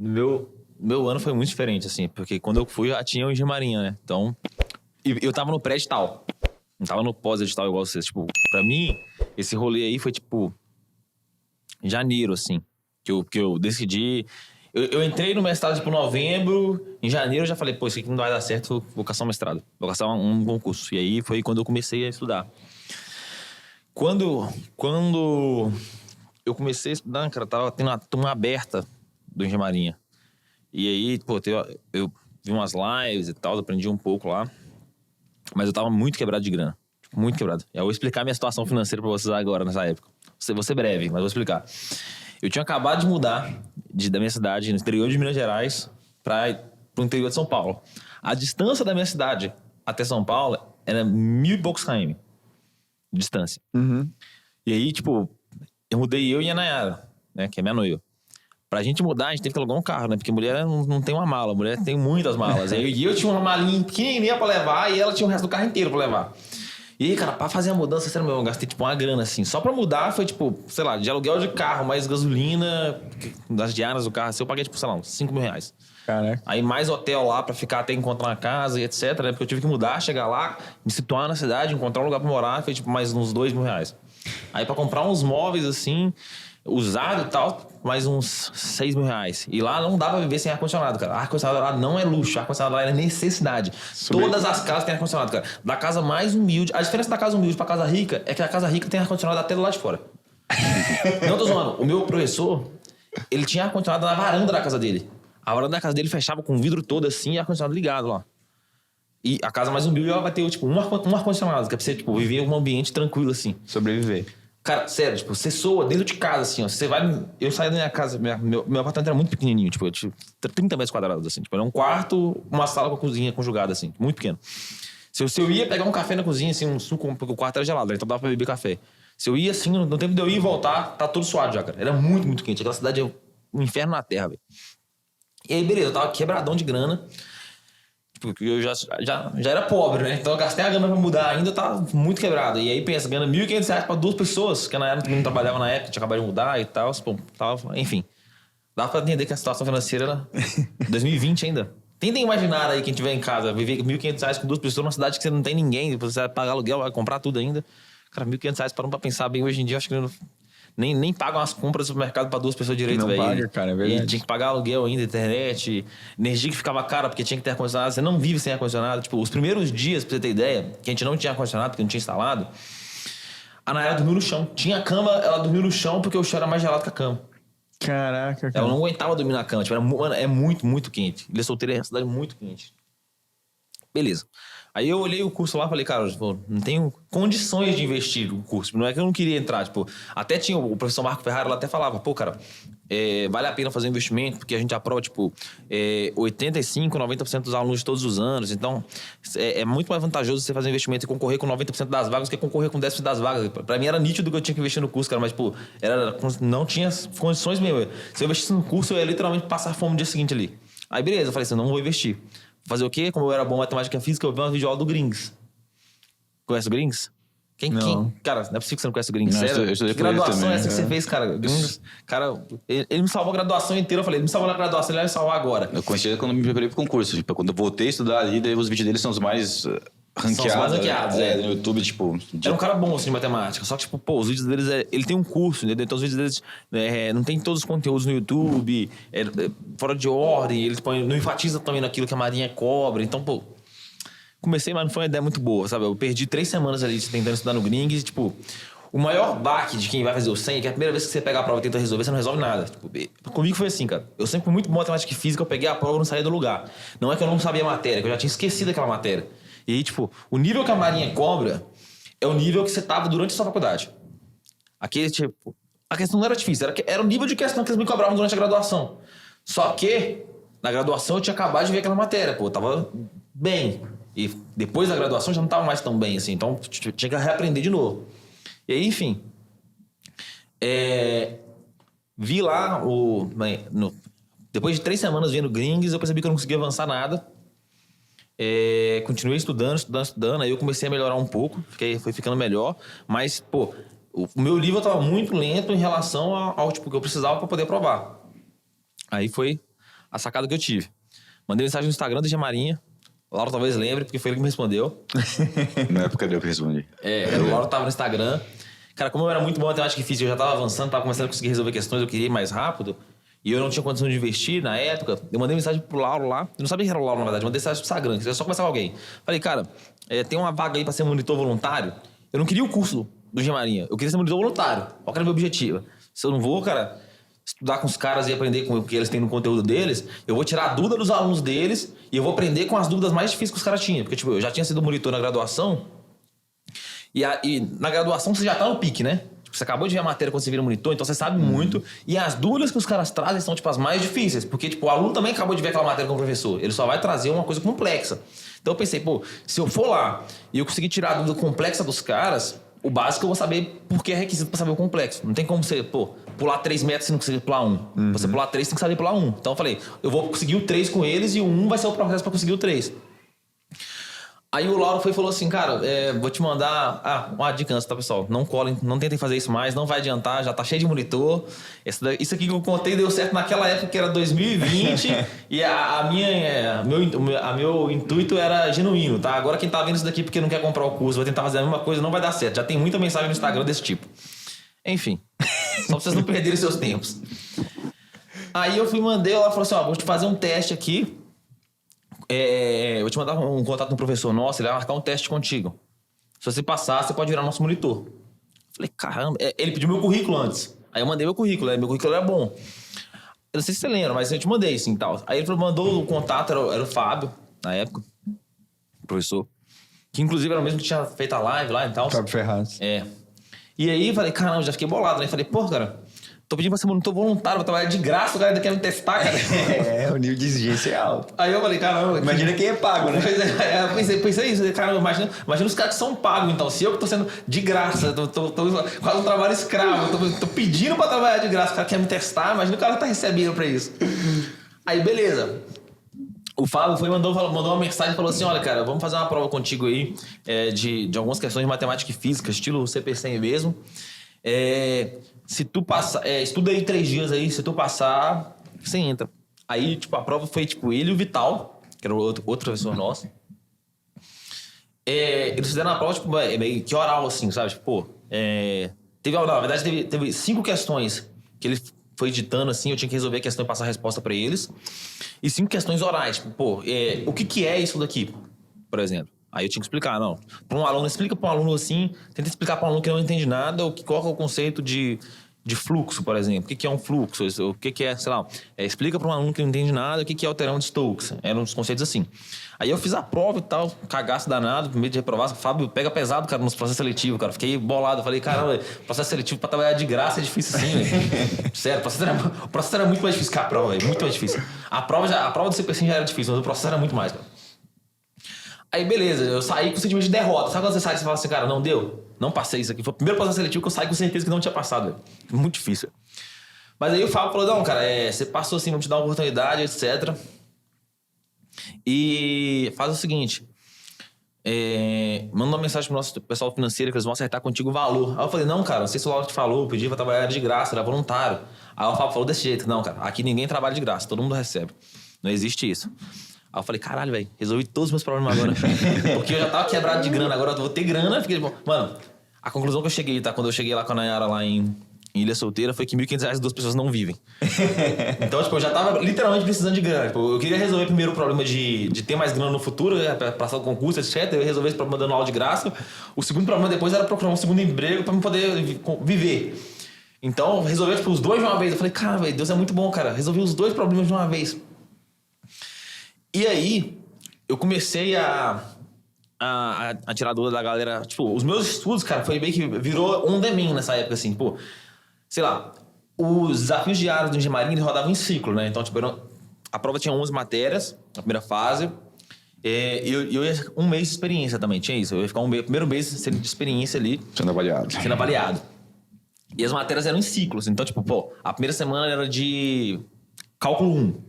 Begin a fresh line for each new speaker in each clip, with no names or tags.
Meu ano foi muito diferente, assim, porque quando eu fui já tinha o Engenharia, né? Então, eu tava no pré-edital. Não tava no pós-edital igual vocês. Tipo, pra mim, esse rolê aí foi, tipo, janeiro, assim, que eu decidi. Eu entrei no mestrado, tipo, novembro. Em janeiro eu já falei, pô, isso aqui não vai dar certo, vou caçar um mestrado. Vou caçar um concurso. E aí foi quando eu comecei a estudar. Quando eu comecei a estudar, cara, tava tendo uma turma aberta do Engenharia. E aí, pô, eu vi umas lives e tal, aprendi um pouco lá. Mas eu tava muito quebrado de grana. Tipo, muito quebrado. Eu vou explicar minha situação financeira pra vocês agora, nessa época. Vou ser breve, mas vou explicar. Eu tinha acabado de mudar da minha cidade, no interior de Minas Gerais, pro interior de São Paulo. A distância da minha cidade até São Paulo era 1.000 e poucos km de distância.
Uhum.
E aí, tipo, eu mudei eu e a Nayara, né, que é minha noiva. Pra gente mudar, a gente teve que alugar um carro, né? Porque mulher não tem uma mala, mulher tem muitas malas. E eu tinha uma malinha pequenininha pra levar e ela tinha o resto do carro inteiro pra levar. E aí, cara, pra fazer a mudança, sério mesmo, eu gastei tipo uma grana assim. Só pra mudar foi tipo, sei lá, de aluguel de carro, mais gasolina, das diárias do carro, assim, eu paguei tipo, sei lá, uns 5 mil reais.
Caraca.
Aí mais hotel lá pra ficar até encontrar uma casa e etc, né? Porque eu tive que mudar, chegar lá, me situar na cidade, encontrar um lugar pra morar, foi tipo mais uns 2 mil reais. Aí pra comprar uns móveis assim, usado e tal, mais uns 6 mil reais. E lá não dá pra viver sem ar-condicionado, cara. Ar-condicionado lá não é luxo, ar-condicionado lá é necessidade. Todas as casas têm ar-condicionado, cara. Da casa mais humilde, a diferença da casa humilde pra casa rica é que a casa rica tem ar-condicionado até do lado de fora. Não tô zoando, o meu professor, ele tinha ar-condicionado na varanda da casa dele. A varanda da casa dele fechava com o vidro todo assim e ar-condicionado ligado lá. E a casa mais humilde ela vai ter tipo um ar-condicionado, que é pra você tipo, viver em um ambiente tranquilo assim.
Sobreviver.
Cara, sério, tipo, você soa dentro de casa, assim, ó. Você vai... Eu saí da minha casa, meu apartamento era muito pequenininho, tipo, eu tinha 30 metros quadrados, assim. Tipo, era um quarto, uma sala com a cozinha conjugada, assim, muito pequeno. Se eu ia pegar um café na cozinha, assim, um suco, porque o quarto era gelado, então dava pra beber café. Se eu ia, assim, no tempo de eu ir e voltar, tá tudo suado já, cara. Era muito, muito quente. Aquela cidade é um inferno na terra, velho. E aí, beleza, eu tava quebradão de grana. Porque eu já era pobre, né? Então eu gastei a grana pra mudar ainda, eu tava muito quebrado. E aí pensa, ganhando R$1.500 pra 2 pessoas, que na época não trabalhava na época, tinha acabado de mudar e tal. Pô, tava, enfim. Dá pra entender que a situação financeira era 2020 ainda. Tentem imaginar aí quem tiver em casa, viver com R$1.500 com 2 pessoas numa cidade que você não tem ninguém, você vai pagar aluguel, vai comprar tudo ainda. Cara, R$1.500 parando pra pensar bem hoje em dia, acho que nem pagam as compras do supermercado pra 2 pessoas direito, velho.
Não paga, cara, é verdade.
E tinha que pagar aluguel ainda, internet, energia que ficava cara porque tinha que ter ar-condicionado. Você não vive sem ar-condicionado. Tipo, os primeiros dias, pra você ter ideia, que a gente não tinha ar-condicionado, porque não tinha instalado, a Nayara dormiu no chão. Tinha cama, ela dormiu no chão porque o chão era mais gelado que a cama.
Caraca, cara.
Ela não aguentava dormir na cama. Tipo, mano, é muito, muito quente. Ilha Solteira é uma cidade muito quente. Beleza. Aí eu olhei o curso lá e falei, cara, tipo, não tenho condições de investir no curso. Não é que eu não queria entrar, tipo... Até tinha o professor Marco Ferrara, lá até falava, pô, cara, vale a pena fazer um investimento, porque a gente aprova, tipo, 85%, 90% dos alunos de todos os anos. Então, é muito mais vantajoso você fazer um investimento e concorrer com 90% das vagas do que concorrer com 10% das vagas. Pra mim era nítido que eu tinha que investir no curso, cara, mas, tipo, não tinha condições mesmo. Se eu investisse no curso, eu ia literalmente passar fome no dia seguinte ali. Aí, beleza, eu falei assim, não vou investir. Fazer o quê? Como eu era bom em matemática e física, eu vi uma videoaula do Grings. Conhece o Grings? Quem? Cara, não é possível que você não conhece o Grings.
Não,
sério?
eu estudei
Que graduação
também,
é essa que você fez, cara? Grings, cara, ele me salvou a graduação inteira. Eu falei, ele me salvou na graduação, ele vai me salvar agora.
Eu conheci ele quando me preparei pro concurso. Tipo, quando eu voltei a estudar ali, daí os vídeos dele são os mais ranqueados. No YouTube, tipo...
Era um cara bom, assim, de matemática. Só que, tipo, pô, os vídeos deles... Ele tem um curso, entendeu? Então os vídeos deles não tem todos os conteúdos no YouTube, fora de ordem. Eles não enfatiza também naquilo que a Marinha cobra. Então, pô... Comecei, mas não foi uma ideia muito boa, sabe? Eu perdi 3 semanas ali tentando estudar no Grings e, tipo... O maior baque de quem vai fazer o 100 é que a primeira vez que você pega a prova e tenta resolver, você não resolve nada. Tipo, comigo foi assim, cara. Eu sempre fui muito bom em matemática e física, eu peguei a prova e não saía do lugar. Não é que eu não sabia a matéria, que eu já tinha esquecido aquela matéria. E aí, tipo, o nível que a Marinha cobra é o nível que você tava durante a sua faculdade. Aquele, tipo... A questão não era difícil, era o nível de questão que eles me cobravam durante a graduação. Só que, na graduação, eu tinha acabado de ver aquela matéria, pô. Eu tava bem. E depois da graduação, já não tava mais tão bem, assim. Então, tinha que reaprender de novo. E aí, enfim... vi lá depois de 3 semanas vendo Grings, eu percebi que eu não conseguia avançar nada. Continuei estudando. Aí eu comecei a melhorar um pouco, foi ficando melhor. Mas, pô, o meu nível estava muito lento em relação ao tipo que eu precisava para poder aprovar. Aí foi a sacada que eu tive. Mandei mensagem no Instagram do Gemarinha. O Lauro talvez lembre, porque foi ele que me respondeu.
Na época eu que respondi.
O Lauro tava no Instagram. Cara, como eu era muito bom em matemática e física, eu já tava avançando, tava começando a conseguir resolver questões, eu queria ir mais rápido. E eu não tinha condição de investir na época. Eu mandei mensagem pro Lauro lá. Eu não sabia que era o Lauro, na verdade. Eu mandei mensagem pro Instagram, que eu só conversar com alguém. Falei, cara, tem uma vaga aí pra ser monitor voluntário. Eu não queria o curso do Gemarinha. Eu queria ser monitor voluntário. Qual que era o meu objetivo? Se eu não vou, cara, estudar com os caras e aprender com o que eles têm no conteúdo deles, eu vou tirar a dúvida dos alunos deles e eu vou aprender com as dúvidas mais difíceis que os caras tinham. Porque, tipo, eu já tinha sido monitor na graduação e na graduação você já tá no pique, né? Tipo, você acabou de ver a matéria quando você vira monitor, então você sabe muito. E as dúvidas que os caras trazem são, tipo, as mais difíceis. Porque, tipo, o aluno também acabou de ver aquela matéria com o professor. Ele só vai trazer uma coisa complexa. Então eu pensei, pô, se eu for lá e eu conseguir tirar a dúvida complexa dos caras, o básico eu vou saber porque é requisito pra saber o complexo. Não tem como você, pular 3 metros se não conseguir pular 1. Você pular 3, tem que saber pular 1. Então eu falei, eu vou conseguir o 3 com eles e o 1 vai ser o processo pra conseguir o 3. Aí o Lauro foi e falou assim, cara, vou te mandar uma dica antes, tá, pessoal? Não colhem, não tentem fazer isso mais, não vai adiantar, já tá cheio de monitor. Isso aqui que eu contei deu certo naquela época que era 2020 e meu intuito era genuíno, tá? Agora quem tá vendo isso daqui porque não quer comprar o curso, vai tentar fazer a mesma coisa, não vai dar certo. Já tem muita mensagem no Instagram desse tipo. Enfim, só pra vocês não perderem seus tempos. Aí eu mandei, ela falou assim, vou te fazer um teste aqui. Eu vou te mandar um contato de um professor nosso, ele vai marcar um teste contigo. Se você passar, você pode virar nosso monitor. Falei, caramba. Ele pediu meu currículo antes. Aí eu mandei meu currículo, meu currículo era bom. Eu não sei se você lembra, mas eu te mandei, assim, tal. Aí ele mandou o contato, era o Fábio, na época, o professor. Que inclusive era o mesmo que tinha feito a live lá e tal.
Fábio Ferraz.
E aí, falei, caramba, já fiquei bolado, né? Falei, pô, cara, tô pedindo pra ser monitor voluntário, vou trabalhar de graça, o cara ainda quer me testar, cara.
O nível de exigência é alto.
Aí eu falei, caramba...
Imagina quem é pago, né?
Pensei isso, caramba, imagina os caras que são pagos, então. Se eu que tô sendo de graça, tô quase um trabalho escravo, tô pedindo pra trabalhar de graça, o cara quer me testar, imagina o cara tá recebendo pra isso. Aí, beleza. O Fábio mandou uma mensagem e falou assim, olha, cara, vamos fazer uma prova contigo aí de algumas questões de matemática e física, estilo CP100 mesmo. Se tu passar, estuda aí 3 dias aí, se tu passar, você entra. Aí, tipo, a prova foi, tipo, ele e o Vital, que era outro professor nosso. Eles fizeram a prova, tipo, meio que oral, assim, sabe? Tipo, na verdade, teve 5 questões que ele foi editando, assim, eu tinha que resolver a questão e passar a resposta pra eles. E 5 questões orais, tipo, o que é isso daqui, por exemplo? Aí eu tinha que explicar, não. Para um aluno, explica para um aluno assim, tenta explicar para um aluno que não entende nada, qual é o conceito de fluxo, por exemplo. O que é um fluxo? O que é, sei lá, explica para um aluno que não entende nada o que é o teorema de Stokes. Eram uns conceitos assim. Aí eu fiz a prova e tal, cagaço danado, com medo de reprovar. O Fábio pega pesado, cara, nos processos seletivos, cara. Fiquei bolado, falei, caramba, processo seletivo para trabalhar de graça é difícil assim, velho. Sério, o processo era muito mais difícil que a prova, velho, muito mais difícil. A prova do CPC já era difícil, mas o processo era muito mais, cara. Aí, beleza, eu saí com o sentimento de derrota. Sabe quando você sai e você fala assim, cara, não deu? Não passei isso aqui. Foi o primeiro processo seletivo que eu saí com certeza que não tinha passado, velho. Muito difícil. Mas aí o Fábio falou, não, cara, você passou assim, vamos te dar uma oportunidade, etc. E faz o seguinte, manda uma mensagem pro nosso pessoal financeiro que eles vão acertar contigo o valor. Aí eu falei, não, cara, não sei se o Lauro te falou, eu pedi pra trabalhar de graça, era voluntário. Aí o Fábio falou desse jeito, não, cara, aqui ninguém trabalha de graça, todo mundo recebe. Não existe isso. Aí eu falei, caralho, velho, resolvi todos os meus problemas agora. Porque eu já tava quebrado de grana, agora eu vou ter grana. Fiquei, mano, a conclusão que eu cheguei, tá? Quando eu cheguei lá com a Nayara lá em Ilha Solteira, foi que R$1.500 duas pessoas não vivem. Então, tipo, eu já tava literalmente precisando de grana. Tipo, eu queria resolver primeiro o problema de ter mais grana no futuro, pra passar o concurso, etc. Eu resolvi esse problema dando aula de graça. O segundo problema depois era procurar um segundo emprego pra eu poder viver. Então, resolvi, tipo, os dois de uma vez. Eu falei, cara, velho, Deus é muito bom, cara. Resolvi os 2 problemas de uma vez. E aí, eu comecei a tirar dúvida da galera. Tipo, os meus estudos, cara, foi meio que virou on demand nessa época, assim. Pô, sei lá, os desafios diários do Gemarinha, eles rodavam em ciclo, né? Então, tipo, a prova tinha 11 matérias na primeira fase. E eu ia 1 mês de experiência também, tinha isso. Eu ia ficar primeiro mês de experiência ali.
Sendo avaliado.
E as matérias eram em ciclos. Então, tipo, pô, a primeira semana era de cálculo 1.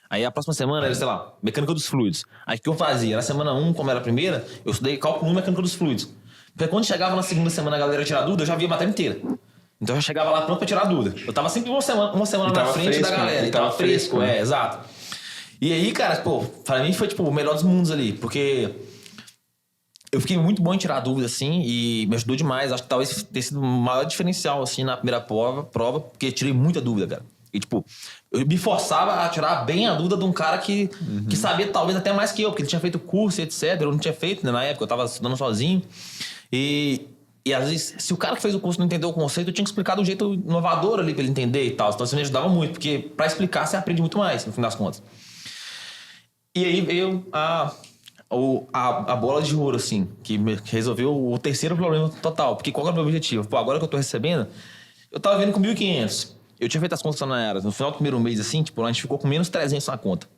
Aí a próxima semana era, sei lá, mecânica dos fluidos. Aí o que eu fazia? Na semana 1, como era a primeira, eu estudei cálculo 1 mecânica dos fluidos. Porque quando chegava na segunda semana a galera tirar dúvida, eu já via a matéria inteira. Então eu já chegava lá pronto pra tirar dúvida. Eu tava sempre uma semana na frente da galera. E tava fresco, exato. E aí, cara, pô, pra mim foi, tipo, o melhor dos mundos ali. Porque eu fiquei muito bom em tirar dúvida, assim, e me ajudou demais. Acho que talvez tenha sido o maior diferencial, assim, na primeira prova, porque tirei muita dúvida, cara. E, tipo, eu me forçava a tirar bem a dúvida de um cara que sabia talvez até mais que eu, porque ele tinha feito curso e etc. Eu não tinha feito, né? Na época, eu tava estudando sozinho. E às vezes, se o cara que fez o curso não entendeu o conceito, eu tinha que explicar de um jeito inovador ali pra ele entender e tal. Então, isso me ajudava muito, porque pra explicar, você aprende muito mais, no fim das contas. E aí veio a bola de ouro, assim, que resolveu o terceiro problema total. Porque qual era o meu objetivo? Pô, agora que eu tô recebendo, eu tava vendo com 1.500. Eu tinha feito as contas na era. No final do primeiro mês, assim, tipo, a gente ficou com menos 300 na conta.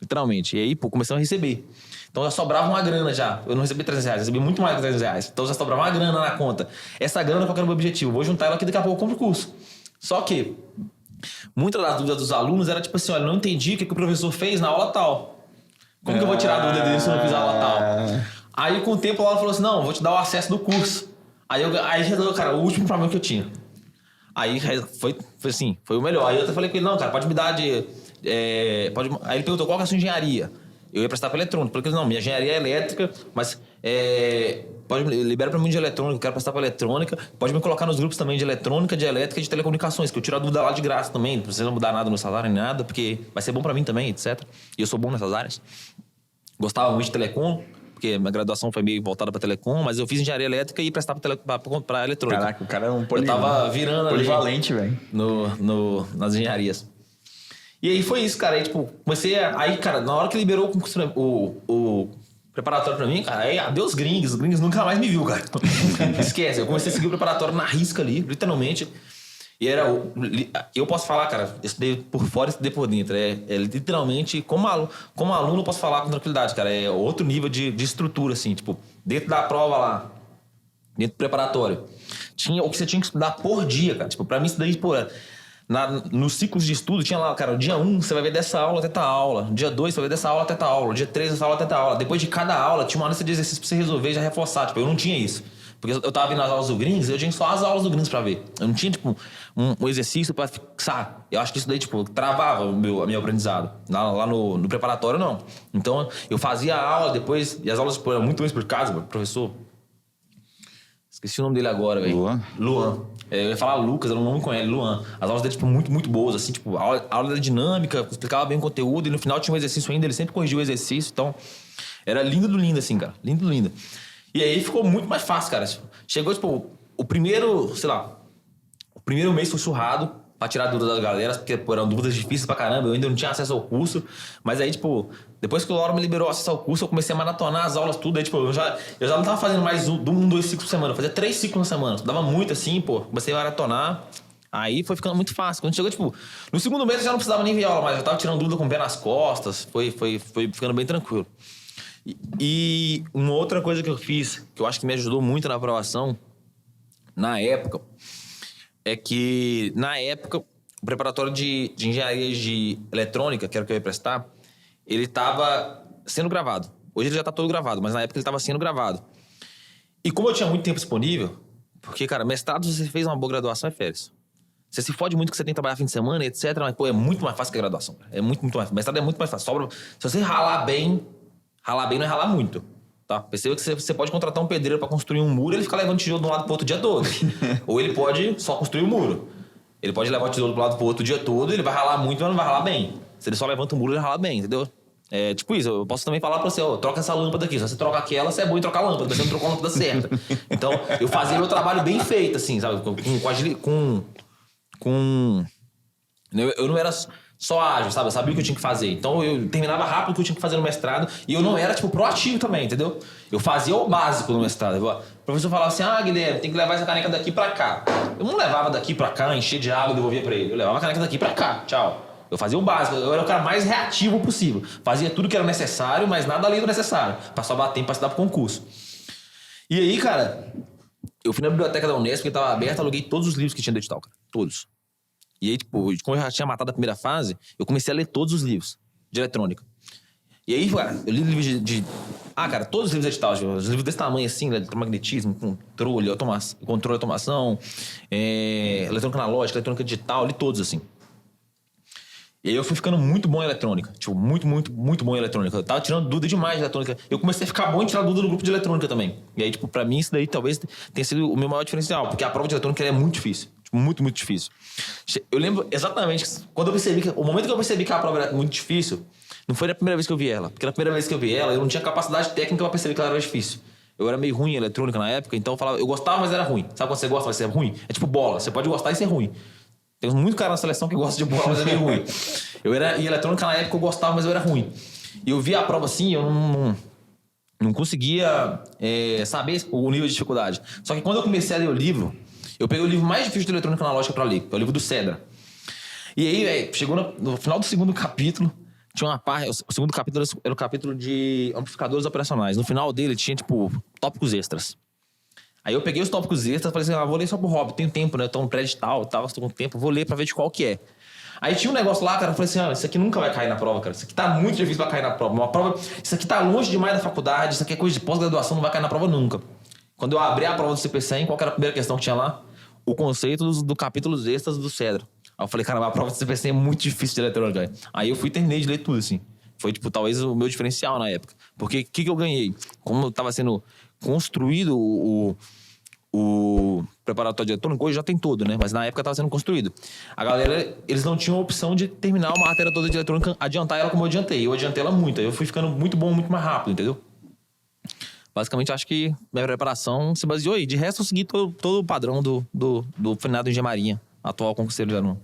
Literalmente. E aí, pô, começamos a receber. Então já sobrava uma grana já. Eu não recebi 300 reais, eu recebi muito mais de 300 reais. Então já sobrava uma grana na conta. Essa grana, qual era o meu objetivo? Vou juntar ela aqui, daqui a pouco eu compro o curso. Só que muitas das dúvidas dos alunos era tipo assim, olha, não entendi o que o professor fez na aula tal. Como que eu vou tirar a dúvida dele se eu não fiz a aula tal? Aí com o tempo ela falou assim, não, vou te dar o acesso do curso. Aí resolveu, cara, o último problema que eu tinha. Aí foi assim, foi o melhor. Aí eu até falei com ele, não, cara, pode me dar de... Aí ele perguntou, qual que é a sua engenharia? Eu ia prestar para eletrônica. Falei, não, minha engenharia é elétrica, mas libera para mim de eletrônica, eu quero prestar para eletrônica. Pode me colocar nos grupos também de eletrônica, de elétrica e de telecomunicações, que eu tiro a dúvida lá de graça também. Não precisa mudar nada no salário nem nada, porque vai ser bom para mim também, etc. E eu sou bom nessas áreas. Gostava muito de telecom, porque minha graduação foi meio voltada para telecom, mas eu fiz engenharia elétrica e prestava para eletrônica.
Caraca, o cara é um
eu tava virando
polivalente, velho.
Nas engenharias. E aí foi isso, cara. Aí, tipo, comecei a... Aí, cara, na hora que liberou o preparatório pra mim, cara, aí adeus gringos. Os gringos nunca mais me viu, cara. Esquece. Eu comecei a seguir o preparatório na risca ali, literalmente. E era... Eu posso falar, cara, eu estudei por fora e estudei por dentro. É literalmente... Como aluno, eu posso falar com tranquilidade, cara. É outro nível de estrutura, assim. Tipo, dentro da prova lá, dentro do preparatório, tinha o que você tinha que estudar por dia, cara. Tipo, pra mim, isso daí, por... Nos ciclos de estudo tinha lá, cara, o dia 1 você vai ver dessa aula até tal aula, dia 2 você vai ver dessa aula até tal aula, dia 3 dessa aula até tal aula. Depois de cada aula tinha uma lista de exercícios pra você resolver e já reforçar. Tipo, eu não tinha isso. Porque eu tava vendo as aulas do Grings e eu tinha só as aulas do Grings pra ver. Eu não tinha, tipo, um exercício pra fixar. Eu acho que isso daí, tipo, travava a meu aprendizado. Lá no preparatório, não. Então, eu fazia a aula depois, e as aulas, tipo, eram muito bem explicadas, professor. Esqueci o nome dele agora, velho. Luan. Eu ia falar Lucas, eu não me conheço, Luan. As aulas dele, tipo, muito, muito boas, assim, tipo, a aula era dinâmica, explicava bem o conteúdo, e no final tinha um exercício ainda, ele sempre corrigia o exercício, então era lindo do lindo, assim, cara. Lindo do lindo. E aí ficou muito mais fácil, cara. Chegou, tipo, o primeiro mês foi surrado pra tirar dúvidas das galeras, porque eram dúvidas difíceis pra caramba, eu ainda não tinha acesso ao curso, mas aí, tipo, depois que o Laura me liberou acesso ao curso, eu comecei a maratonar as aulas, tudo, aí, tipo, eu já não tava fazendo mais 2 ciclos por semana, eu fazia 3 ciclos na semana, dava muito assim, pô, comecei a maratonar, aí foi ficando muito fácil. Quando chegou, tipo, no segundo mês eu já não precisava nem ver aula mais, eu tava tirando dúvida com o pé nas costas, foi ficando bem tranquilo. E uma outra coisa que eu fiz, que eu acho que me ajudou muito na aprovação, na época, é que, na época, o preparatório de engenharia de eletrônica, que era o que eu ia prestar, ele estava sendo gravado. Hoje ele já está todo gravado, mas na época ele estava sendo gravado. E como eu tinha muito tempo disponível, porque, cara, mestrado, se você fez uma boa graduação, é férias. Você se fode muito que você tem que trabalhar fim de semana, etc. Mas, pô, é muito mais fácil que a graduação. É muito, muito mais fácil. Mestrado é muito mais fácil. Se você ralar bem não é ralar muito. Tá? Perceba que você pode contratar um pedreiro para construir um muro e ele fica levando tijolo de um lado pro outro o dia todo. Ou ele pode só construir o muro. Ele pode levar o tijolo do lado pro outro o dia todo, ele vai ralar muito, mas não vai ralar bem. Se ele só levanta o muro, ele rala bem, entendeu? É tipo isso, eu posso também falar pra você, ó, troca essa lâmpada aqui. Se você troca aquela, você é bom em trocar a lâmpada, você não trocou a lâmpada certa. Então, eu fazia meu trabalho bem feito, assim, sabe? Eu não era só ágil, sabe? Eu sabia o que eu tinha que fazer. Então, eu terminava rápido o que eu tinha que fazer no mestrado. E eu não era, tipo, proativo também, entendeu? Eu fazia o básico no mestrado. O professor falava assim, Guilherme, tem que levar essa caneca daqui pra cá. Eu não levava daqui pra cá, encher de água e devolvia pra ele. Eu levava a caneca daqui pra cá, tchau. Eu fazia o básico, eu era o cara mais reativo possível. Fazia tudo que era necessário, mas nada além do necessário. Pra sobrar tempo pra estudar pro concurso. E aí, cara, eu fui na biblioteca da Unesp, que tava aberta, aluguei todos os livros que tinha do edital, cara. Todos. E aí, tipo, como eu já tinha matado a primeira fase, eu comecei a ler todos os livros de eletrônica. E aí, cara, eu li livros cara, todos os livros de edital, os livros desse tamanho assim, eletromagnetismo, controle, automação, eletrônica analógica, eletrônica digital, li todos assim. E aí eu fui ficando muito bom em eletrônica. Tipo, muito bom em eletrônica. Eu tava tirando dúvida demais de eletrônica. Eu comecei a ficar bom em tirar dúvida no grupo de eletrônica também. E aí, tipo, pra mim isso daí talvez tenha sido o meu maior diferencial. Porque a prova de eletrônica é muito difícil. Tipo, muito difícil. Eu lembro exatamente quando eu percebi que... O momento que eu percebi que a prova era muito difícil, não foi a primeira vez que eu vi ela. Porque na primeira vez que eu vi ela, eu não tinha capacidade técnica pra perceber que ela era difícil. Eu era meio ruim em eletrônica na época, então eu falava... Eu gostava, mas era ruim. Sabe quando você gosta, mas você é ruim? É tipo bola. Você pode gostar e ser ruim. Tem muito cara na seleção que gosta de bola, mas é meio ruim. Em eletrônica, na época, eu gostava, mas eu era ruim. E eu via a prova assim, eu não conseguia saber o nível de dificuldade. Só que quando eu comecei a ler o livro, eu peguei o livro mais difícil de eletrônica analógica pra ler, que é o livro do Cedra. E aí, velho, chegou no final do segundo capítulo, tinha uma parte... O segundo capítulo era o capítulo de amplificadores operacionais. No final dele tinha, tipo, tópicos extras. Aí eu peguei os tópicos extras e falei assim, vou ler só pro hobby, tenho tempo, né? Eu tô no prédio tal, estou com tempo, vou ler pra ver de qual que é. Aí tinha um negócio lá, cara, eu falei assim, isso aqui nunca vai cair na prova, cara. Isso aqui tá muito difícil pra cair na prova. Isso aqui tá longe demais da faculdade, isso aqui é coisa de pós-graduação, não vai cair na prova nunca. Quando eu abri a prova do CP100, qual que era a primeira questão que tinha lá? O conceito do capítulos extras do Cedra. Aí eu falei, cara, a prova do CP100 é muito difícil de eletrônica, velho. Aí eu fui e terminei de ler tudo, assim. Foi, tipo, talvez o meu diferencial na época. Porque o que eu ganhei? Como tava sendo construído o preparatório de eletrônica, hoje já tem todo, né? Mas na época estava sendo construído. A galera, eles não tinham a opção de terminar uma matéria toda de eletrônica, adiantar ela como eu adiantei. Eu adiantei ela muito, aí eu fui ficando muito bom, muito mais rápido, entendeu? Basicamente, acho que minha preparação se baseou aí. De resto, eu segui todo o padrão do finado Engenharia Marinha, atual concurseiro de aluno.